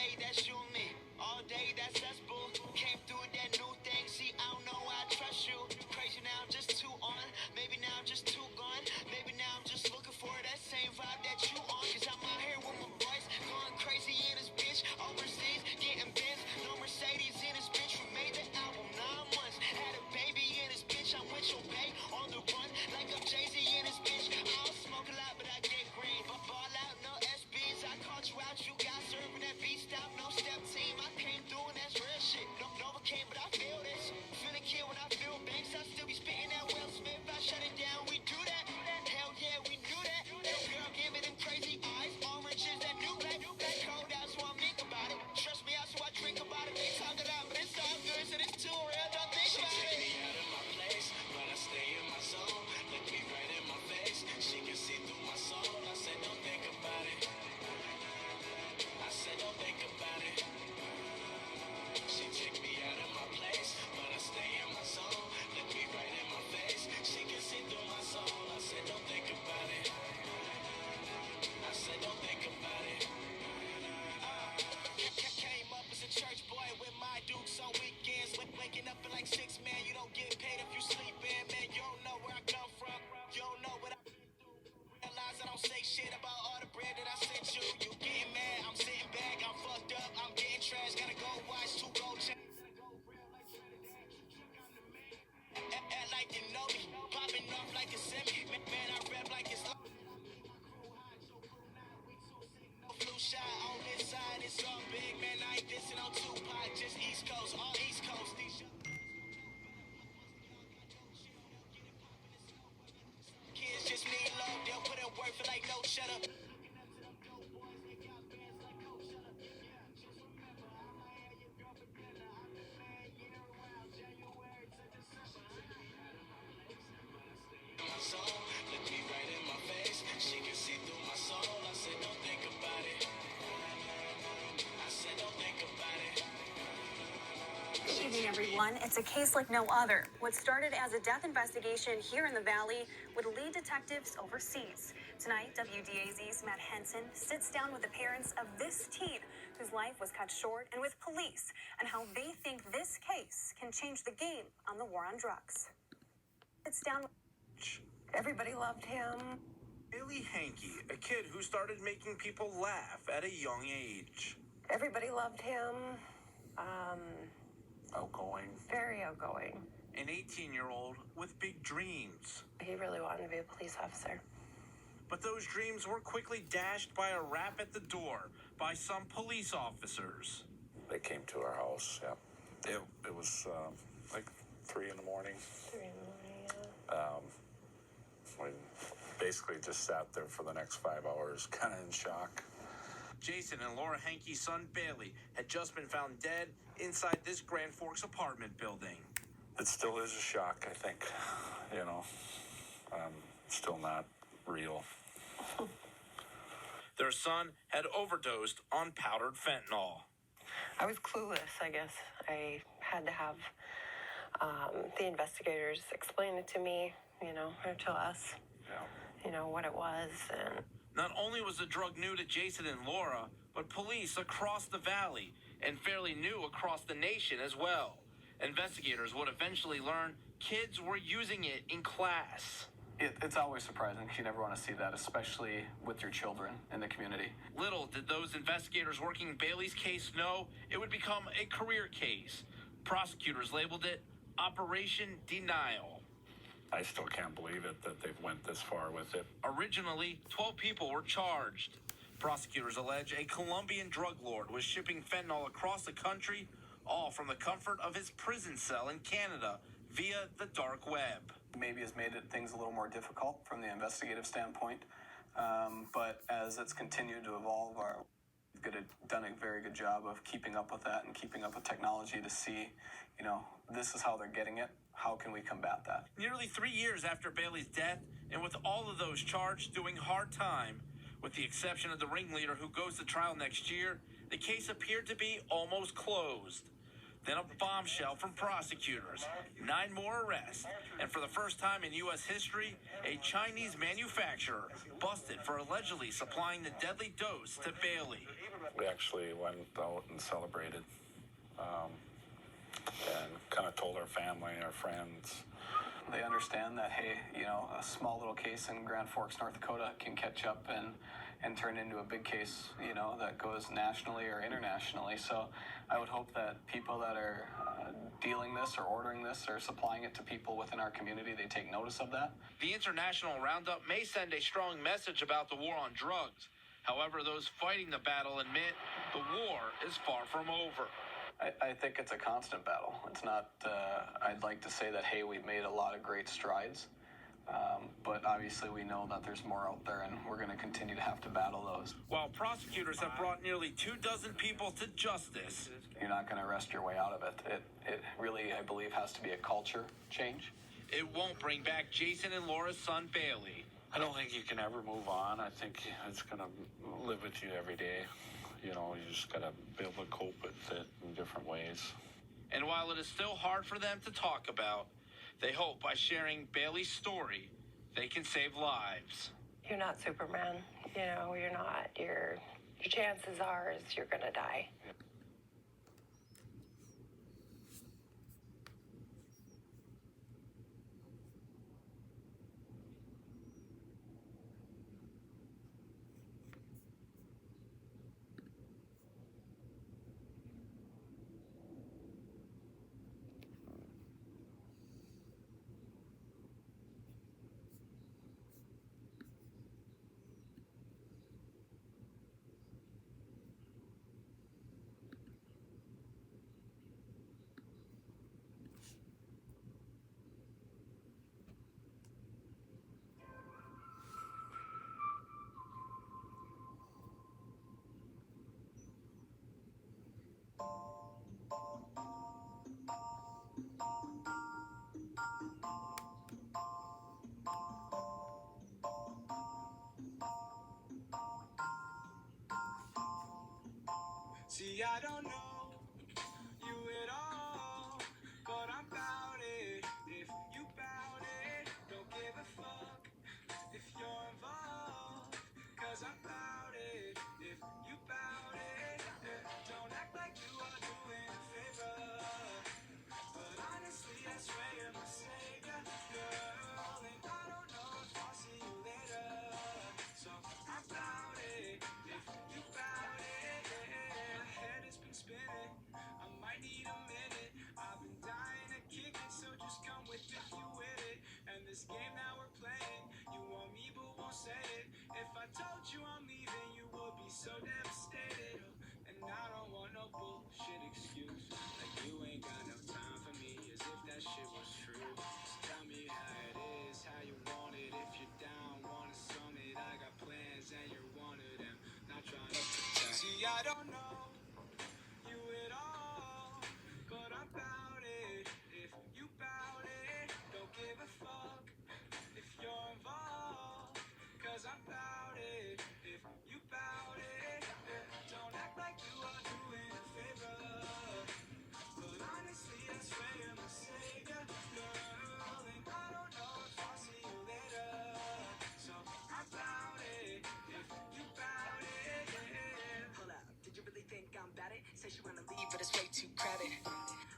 day, that's you and me. All day, that's us, boo. Came through with that new thing. See, I don't know why I trust you. Crazy now, I'm just too on. Maybe now I'm just too gone. Maybe now I'm just looking for that same vibe that you on. Cause I'm out here with my boys, going crazy in this bitch. Overseas, getting bins. No Mercedes in this bitch. We made the album 9 months. Had a baby in this bitch. I'm with your bae on the run. Like I'm Jay-Z in this bitch. I don't smoke a lot, but I get green. But ball out, no SBs. I caught you out, you got serving that beat stop. No step team. I came through and that's real shit. No Novocaine, but I feel this. Feel a kid when I feel banks. I still be spitting that Will Smith. I shut it down. We do that. Hell yeah, we knew that. Little girl, give me them crazy eyes. Orange is that new black. Cold out, so I think about it. Trust me out, so I drink about it. They talk it out, but it's all good, so it's too real. Don't think about it. She take me out of my place, but I stay in my zone. Look me right in my face. She can see through my soul. I said, don't think about it. I said, don't think about it. She take me out of my place, but I stay in my zone. Look me right in my face. She can see through my soul. I said, don't think about it. I said, don't think about it. Came up as a church boy with my dukes on weekends. Waking up at like 6, man, you don't get paid if you sleep in, man. You don't know where I come from. You don't know what I've been through. Realize I don't say shit about all the bread that I sent you. You getting mad, I'm sitting back, I'm fucked up, I'm getting trash. Gotta go watch 2 gold chains. Act like you know me, popping off like a semi. Man, I rap like it's flu shot on this side, it's all big, man. I ain't dissing on Tupac, just East Coast, all East Coast. These kids just need love, they'll put in work for like no cheddar. My soul, look me right in my face. She can see through my soul. I said, don't think about it. I said, don't think about it. Good evening, everyone. It's a case like no other. What started as a death investigation here in the Valley would lead detectives overseas. Tonight, WDAZ's Matt Henson sits down with the parents of this teen whose life was cut short and with police and how they think this case can change the game on the war on drugs. Sits down. Everybody loved him. Bailey Hankey, a kid who started making people laugh at a young age. Everybody loved him. Outgoing. Very outgoing. An 18-year-old with big dreams. He really wanted to be a police officer. But those dreams were quickly dashed by a rap at the door by some police officers. They came to our house, yeah. It was like 3 in the morning. 3 in the morning, yeah. We basically just sat there for the next 5 hours, kind of in shock. Jason and Laura Hankey's son, Bailey, had just been found dead inside this Grand Forks apartment building. It still is a shock, I think, you know. Still not real. Their son had overdosed on powdered fentanyl. I was clueless, I guess. I had to have the investigators explain it to me, you know, or to us, Yeah. you know, what it was. And Not only was the drug new to Jason and Laura, but police across the valley and fairly new across the nation as well. Investigators would eventually learn kids were using it in class. It's always surprising because you never want to see that, especially with your children in the community. Little did those investigators working Bailey's case know it would become a career case. Prosecutors labeled it Operation Denial. I still can't believe it that they've went this far with it. Originally, 12 people were charged. Prosecutors allege a Colombian drug lord was shipping fentanyl across the country, all from the comfort of his prison cell in Canada via the dark web. Maybe has made things a little more difficult from the investigative standpoint, but as it's continued to evolve, we've done a very good job of keeping up with that and keeping up with technology to see, you know, this is how they're getting it. How can we combat that? Nearly 3 years after Bailey's death, and with all of those charged doing hard time, with the exception of the ringleader who goes to trial next year, the case appeared to be almost closed. Then a bombshell from prosecutors, 9 more arrests, and for the first time in U.S. history, a Chinese manufacturer busted for allegedly supplying the deadly dose to Bailey. We actually went out and celebrated, and kind of told our family, our friends. They understand that, hey, you know, a small little case in Grand Forks, North Dakota can catch up and turn into a big case, you know, that goes nationally or internationally. So I would hope that people that are dealing this or ordering this or supplying it to people within our community, they take notice of that. The international roundup may send a strong message about the war on drugs. However, those fighting the battle admit the war is far from over. I think it's a constant battle. It's not, I'd like to say that, hey, we've made a lot of great strides, but obviously we know that there's more out there and we're going to continue to have to battle those. While prosecutors have brought nearly 24 people to justice, You're not going to arrest your way out of it. It really, I believe, has to be a culture change. it won't bring back Jason and Laura's son Bailey. I don't think you can ever move on. I think it's going to live with you every day. You know, you just got to be able to cope with it in different ways. And while it is still hard for them to talk about, they hope by sharing Bailey's story, they can save lives. You're not Superman. You know, you're not. Your chances are is you're gonna die. See, I don't know you at all, but I'm bout it. If you bout it, don't give a fuck if you're involved, cause I'm bout it. If you bout it, don't act like you are doing a favor, but honestly, I swear you're my savior, girl, and I don't know if I'll see you later, so I'm bout it. If you bout it, my head has been spinning, I might need a minute, I've been dying to kick it, so just come with if you with it, and this game that we're playing, you want me but won't say it, if I told you I'm leaving, you would be so devastated, and I don't want no bullshit excuse, like you ain't got no time for me, as if that shit was true, just tell me how it is, how you want it, if you're down, wanna summit, I got plans and you're one of them, not trying to pretend. See, I don't know you at all, but I'm bout it. If you bout it, don't give a fuck if you're involved, cause I'm bout it. If you bout it, don't act like you are doing a favor, but honestly, I swear you're my savior, girl, and I don't know if I'll see you later, so I'm bout it. If you bout it, hold up, did you really think I'm bad it? Say she wanna leave, but it's way too crowded.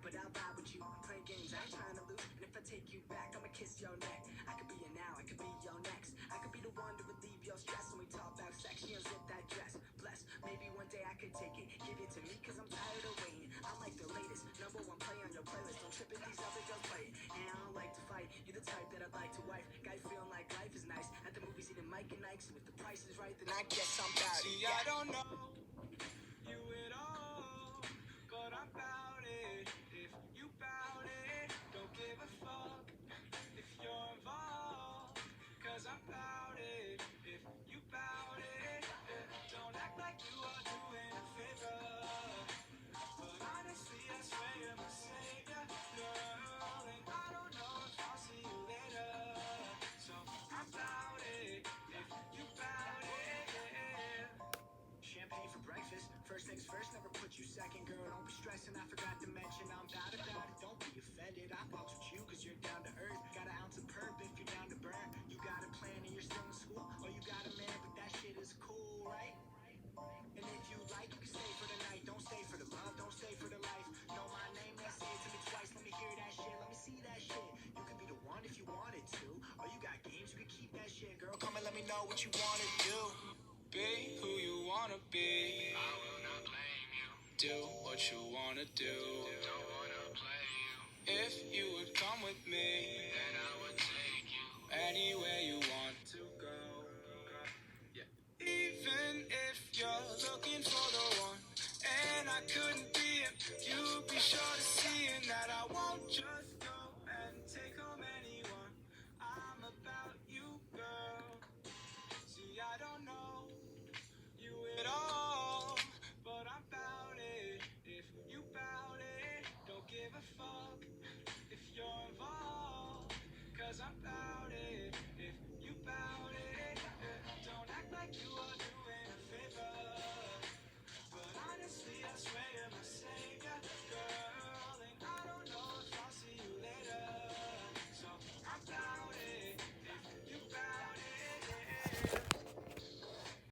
But I'll vibe with you, play games, I ain't trying to lose. And if I take you back, I'ma kiss your neck. I could be your now, I could be your next. I could be the one to relieve your stress when we talk about sex. She unzip that dress, bless. Maybe one day I could take it, give it to me, cause I'm tired of waiting. I'm like the latest, number one play on your playlist. Don't trip if these other girls play it. And I don't like to fight, you're the type that I'd like to wife. Guy feeling like life is nice. At the movies eating Mike and Ike's, and if the price is right, then I guess I'm bout it. See, I don't know you at all, but I'm bout it. If you bout it, don't give a fuck if you're involved, cause I'm bout it. If you bout it, don't act like you are doing a favor, but honestly, I swear you're my savior, girl, and I don't know if I'll see you later, so I'm bout it. If you bout it, champagne for know what you wanna do. Be who you wanna be. I will not blame you. Do what you wanna do. Don't wanna play you. If you would come